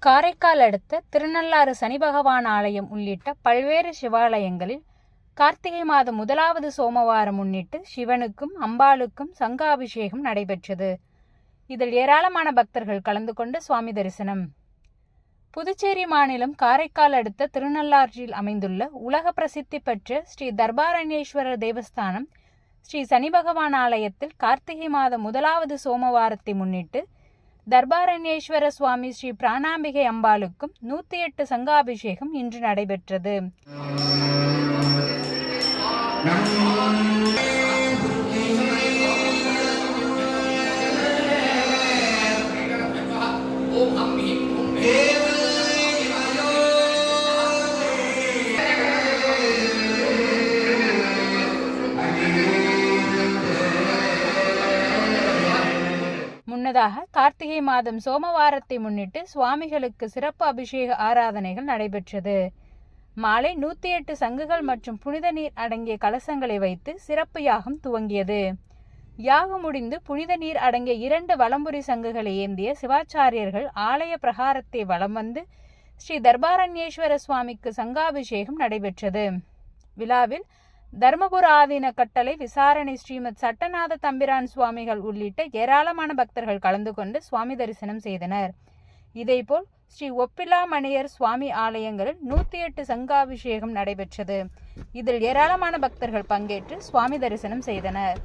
காரைக்கால் அடுத்த திருநள்ளாறு சனி பகவான் ஆலயம் உள்ளிட்ட பல்வேறு சிவாலயங்களில் கார்த்திகை மாதம் 1வது சோமவாரம் முன்னிட்டு சிவனுக்கும் அம்பாளுக்கும் சங்காபிஷேகம் நடைபெற்றது. இதில் ஏராளமான பக்தர்கள் கலந்து கொண்டு சுவாமி தரிசனம். புதுச்சேரி மாநிலம் காரைக்கால் அடுத்த திருநள்ளாற்றில் அமைந்துள்ள உலக பிரசித்தி பெற்ற ஸ்ரீ தர்பாரண்யேஸ்வரர் தேவஸ்தானம் ஸ்ரீ சனி பகவான் ஆலயத்தில் கார்த்திகை மாதம் 1வது சோமவாரத்தை முன்னிட்டு தர்பாரண்யேஸ்வர சுவாமி ஸ்ரீ பிராணாம்பிகை அம்பாளுக்கும் 108 சங்காபிஷேகம் இன்று நடைபெற்றது. முன்னதாக கார்த்திகை மாதம் சோமவாரத்தை முன்னிட்டு சுவாமிகளுக்கு சிறப்பு அபிஷேக ஆராதனைகள் நடைபெற்றது. மாலை 108 சங்குகள் மற்றும் புனித நீர் அடங்கிய கலசங்களை வைத்து சிறப்பு யாகம் துவங்கியது. யாகம் முடிந்து புனித நீர் அடங்கிய 2 வலம்புரி சங்குகளை ஏந்திய சிவாச்சாரியர்கள் ஆலய பிரகாரத்தை வலம் வந்து ஸ்ரீ தர்பாரண்யேஸ்வர சுவாமிக்கு சங்காபிஷேகம் நடைபெற்றது. விழாவில் தர்மபுர ஆதீன கட்டளை விசாரணை ஸ்ரீமத் சட்டநாத தம்பிரான் சுவாமிகள் உள்ளிட்ட ஏராளமான பக்தர்கள் கலந்து கொண்டு சுவாமி தரிசனம் செய்தனர். இதேபோல் ஸ்ரீ ஒப்பிலாமணியர் சுவாமி ஆலயங்களில் 108 சங்காபிஷேகம் நடைபெற்றது. இதில் ஏராளமான பக்தர்கள் பங்கேற்று சுவாமி தரிசனம் செய்தனர்.